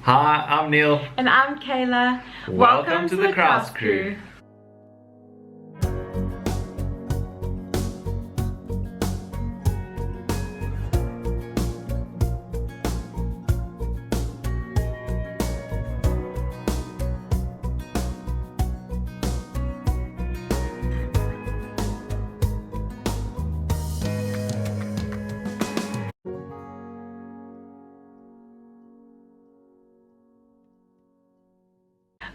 Hi, I'm Neil. And I'm Kayla. Welcome to the Crause crew.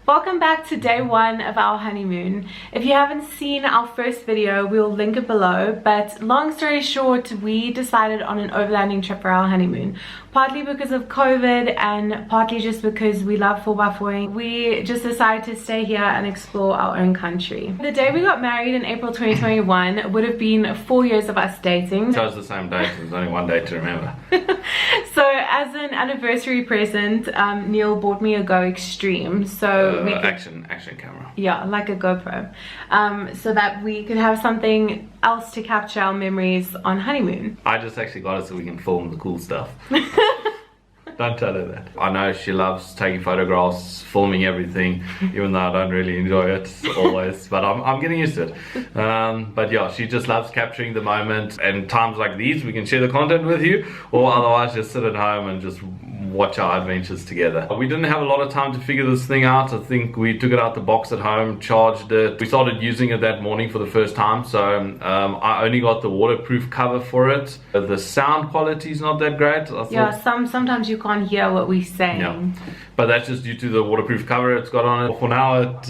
Welcome back to day one of our honeymoon. If you haven't seen our first video, we'll link it below, but long story short, we decided on an overlanding trip for our honeymoon. Partly because of COVID and partly just because we love 4x4ing. We just decided to stay here and explore our own country. The day we got married in April 2021 would have been 4 years of us dating. So it's the same date, there's only one day to remember. So as an anniversary present, Neil bought me a Go Extreme. So we could, action camera. Yeah, like a GoPro. So that we could have something else to capture our memories on honeymoon. I just actually got it so we can film the cool stuff. Don't tell her that. I know she loves taking photographs, filming everything, even though I don't really enjoy it always, but I'm getting used to it. But yeah, she just loves capturing the moment, and times like these we can share the content with you, or otherwise just sit at home and just watch our adventures together. We didn't have a lot of time to figure this thing out. I think we took it out the box at home, charged it. We started using it that morning for the first time, so I only got the waterproof cover for it. The sound quality is not that great. Yeah, sometimes you can't hear what we're saying. Yeah. But that's just due to the waterproof cover it's got on it. For now it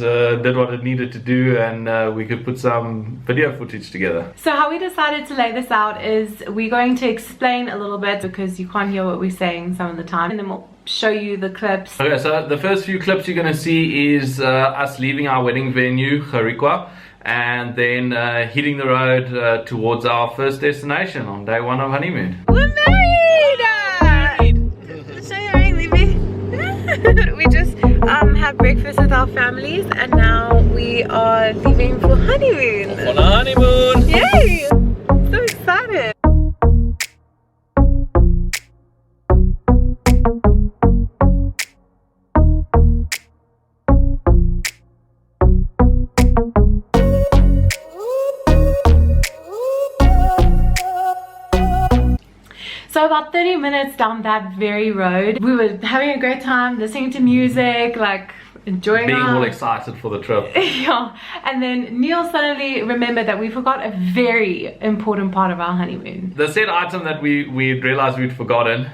did what it needed to do, and we could put some video footage together. So how we decided to lay this out is we're going to explain a little bit because you can't hear what we're saying some of the time, and then we'll show you the clips. Okay, so the first few clips you're going to see is us leaving our wedding venue, Honeymoon, and then hitting the road towards our first destination on day one of honeymoon. We're married! Show your ring, Libby. We just had breakfast with our families, and now we are leaving for honeymoon. Off on a honeymoon! Yay! So excited! So about 30 minutes down that very road, we were having a great time, listening to music, like enjoying being all excited for the trip. Yeah, and then Neil suddenly remembered that we forgot a very important part of our honeymoon. The said item that we realized we'd forgotten,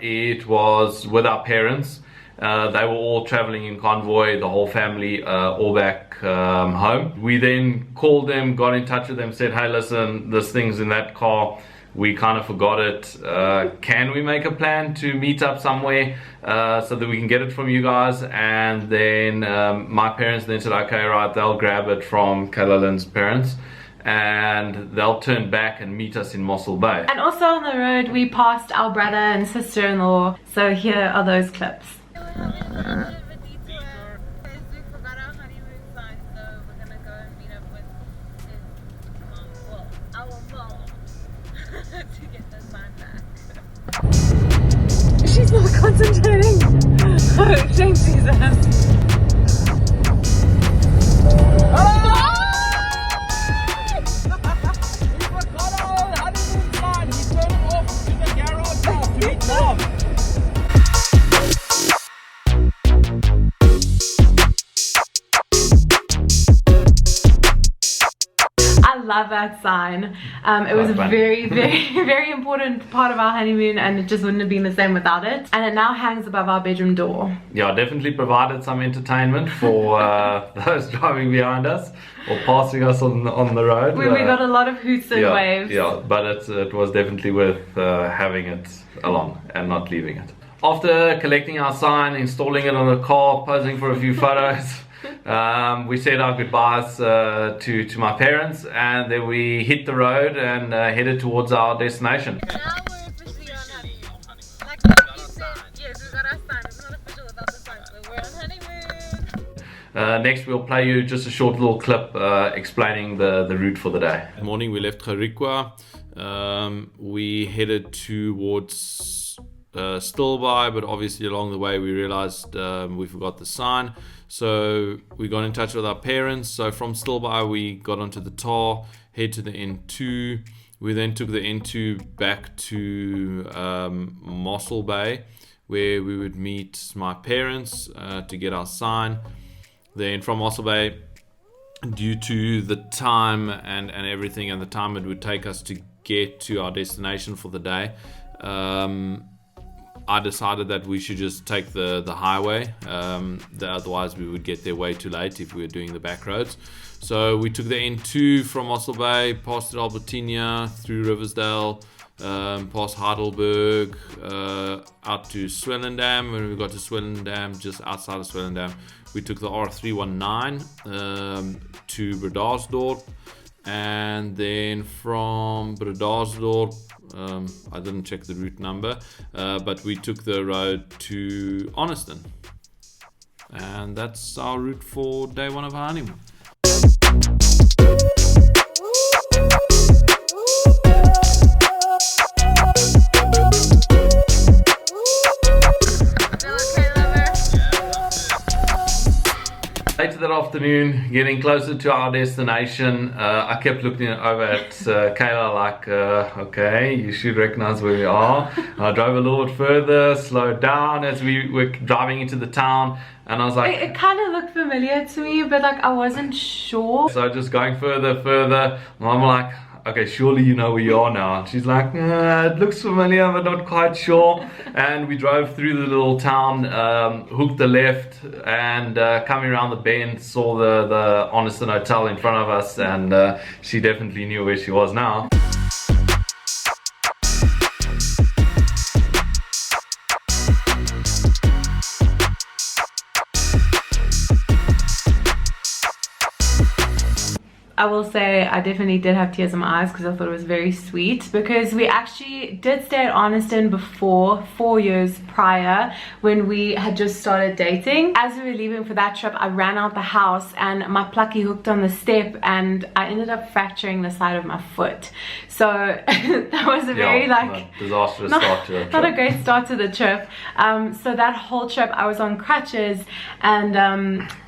it was with our parents. They were all traveling in convoy, the whole family, all back home. We then called them, got in touch with them, said, hey listen, this thing's in that car. We kind of forgot it. Can we make a plan to meet up somewhere so that we can get it from you guys? And then my parents then said, okay, right, they'll grab it from Kayla Lynn's parents and they'll turn back and meet us in Mossel Bay. And also on the road, we passed our brother and sister-in-law. So here are those clips. She's not concentrating. Oh, shame Jesus. I love that sign. It was a very important part of our honeymoon, and it just wouldn't have been the same without it. And it now hangs above our bedroom door. Yeah, definitely provided some entertainment for those driving behind us or passing us on the road. We got a lot of hoots and waves. Yeah, but it was definitely worth having it along and not leaving it. After collecting our sign, installing it on the car, posing for a few photos, we said our goodbyes to my parents, and then we hit the road and headed towards our destination. Now we're officially on honeymoon. Like you said, yes, we got our sign. It's not official without the sign, but we're on honeymoon. Next we'll play you just a short little clip explaining the route for the day. Good morning, we left Honeymoon. We headed towards still by, but obviously along the way we realized we forgot the sign. So we got in touch with our parents. So from Stillby we got onto the tar, head to the N2. We then took the N2 back to Mossel Bay, where we would meet my parents to get our sign. Then from Mossel Bay, due to the time and everything and the time it would take us to get to our destination for the day, I decided that we should just take the highway. Otherwise we would get there way too late if we were doing the back roads. So we took the N2 from Mossel Bay, past Albertina, through Riversdale, past Heidelberg, out to Swellendam. When we got to Swellendam, just outside of Swellendam, we took the R319 to Bredasdorp, and then from Bredasdorp, I didn't check the route number, but we took the road to Arniston, and that's our route for day one of our honeymoon. Later that afternoon, getting closer to our destination, I kept looking over at Kayla like, okay, you should recognize where we are. I drove a little bit further, slowed down as we were driving into the town, and I was like... It kind of looked familiar to me, but like I wasn't sure. So just going further, and I'm like, okay, surely you know where you are now. And she's like, it looks familiar, but not quite sure. And we drove through the little town, hooked the left, and coming around the bend, saw the Arniston Hotel in front of us, and she definitely knew where she was now. I will say I definitely did have tears in my eyes because I thought it was very sweet, because we actually did stay at Arniston before, 4 years prior, when we had just started dating. As we were leaving for that trip, I ran out the house and my plucky hooked on the step and I ended up fracturing the side of my foot. So that was a very disastrous start to the trip. Not a great start to the trip. So that whole trip I was on crutches, and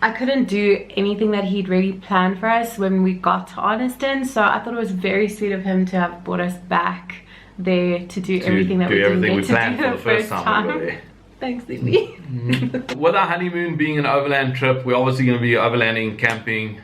I couldn't do anything that he'd really planned for us when we got to Arniston. So I thought it was very sweet of him to have brought us back there to do everything that we didn't get to do the first time. Thanks, Lily. With our honeymoon being an overland trip, we're obviously going to be overlanding, camping,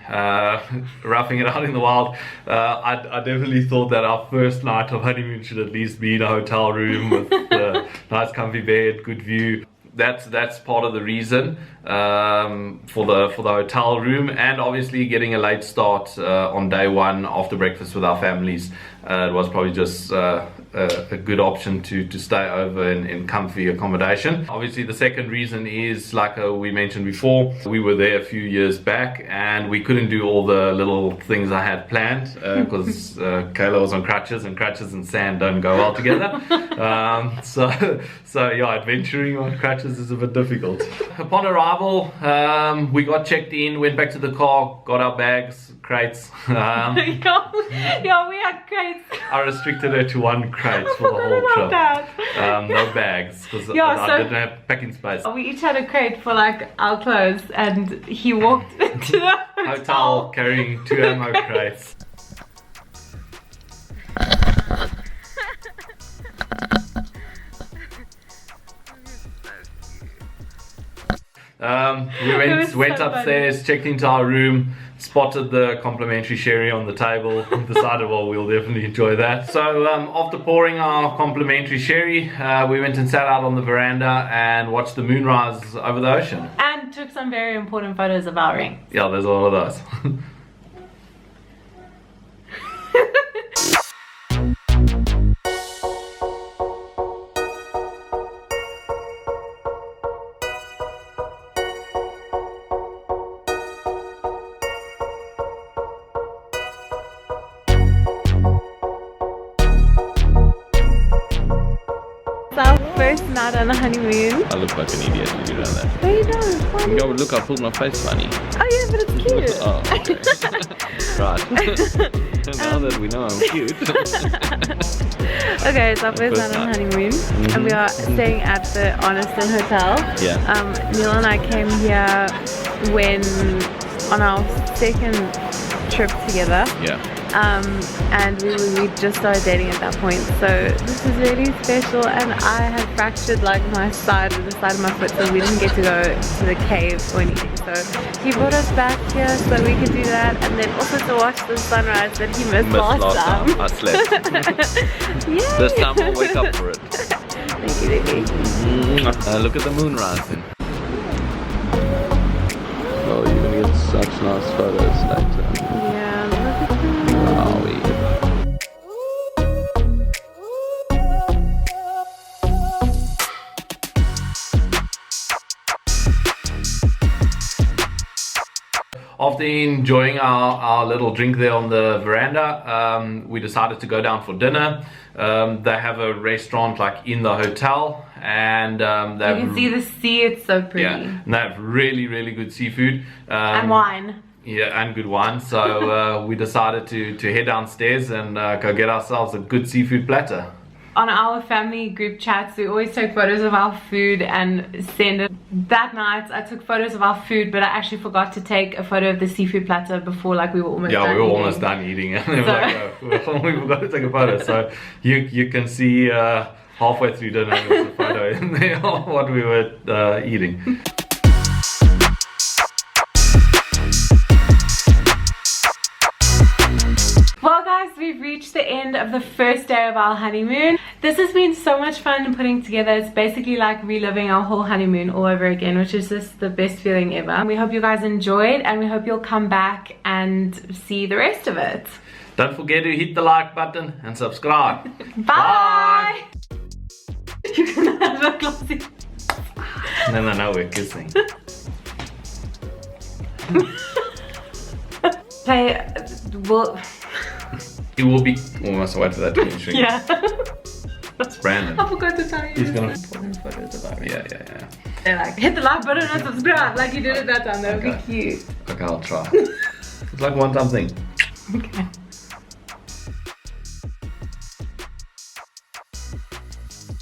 roughing it out in the wild. I definitely thought that our first night of honeymoon should at least be in a hotel room with a nice comfy bed, good view. That's part of the reason for the hotel room, and obviously getting a late start on day one after breakfast with our families. It was probably just a good option to stay over in comfy accommodation. Obviously the second reason is, like we mentioned before, we were there a few years back and we couldn't do all the little things I had planned because Kayla was on crutches, and crutches and sand don't go well together. So yeah, adventuring on crutches is a bit difficult. Upon arrival, we got checked in, went back to the car, got our bags, crates. Yeah, we had crates. I restricted her to one crate for the whole trip. No bags, because I didn't have packing space. We each had a crate for like our clothes, and he walked into the hotel carrying 2 ammo crates. We went upstairs, checked into our room, spotted the complimentary sherry on the table, decided, well, we'll definitely enjoy that. So after pouring our complimentary sherry, we went and sat out on the veranda and watched the moonrise over the ocean. And took some very important photos of our ring. Yeah, there's a lot of those. Our first night on a honeymoon. I look like an idiot, you know that. No, you don't. Why? Yo, look, I pulled my face funny. Oh yeah, but it's cute. Oh, okay. Right. Now that we know I'm cute. Okay, it's our first night on honeymoon, and we are staying at the Arniston hotel. Yeah. Neil and I came here when on our second trip together. Yeah. And we just started dating at that point, so this is really special. And I had fractured like my side of the of my foot, so we didn't get to go to the cave or anything. So he brought us back here so we could do that, and then also to watch the sunrise that he missed last time. I slept. Yay! This time I'll wake up for it. Thank you, baby. Look at the moon rising. Oh, you're gonna get such nice photos later. Yeah, look at that. After enjoying our little drink there on the veranda, we decided to go down for dinner. They have a restaurant like in the hotel, and you can see the sea, it's so pretty. Yeah, and they have really, really good seafood. And wine. Yeah, and good wine. So we decided to head downstairs and go get ourselves a good seafood platter. On our family group chats, we always take photos of our food and send it. That night, I took photos of our food, but I actually forgot to take a photo of the seafood platter before, like, we were almost done. Yeah, we were eating. almost done eating, and then we forgot to take a photo. So you can see halfway through dinner there's a photo in there of what we were eating. Well guys, we've reached the end of the first day of our honeymoon. This has been so much fun putting together. It's basically like reliving our whole honeymoon all over again, which is just the best feeling ever. And we hope you guys enjoyed, and we hope you'll come back and see the rest of it. Don't forget to hit the like button and subscribe. Bye! You're gonna have a glossy. And then I know we're kissing. Play, well... It will be. We must wait for that to finish. Yeah. It's Brandon. I forgot to tell you. He's gonna. Important photos of our Yeah. They're like, hit the like button and subscribe like you did it that time. That would be cute. Okay, I'll try. It's like a one-time thing. Okay.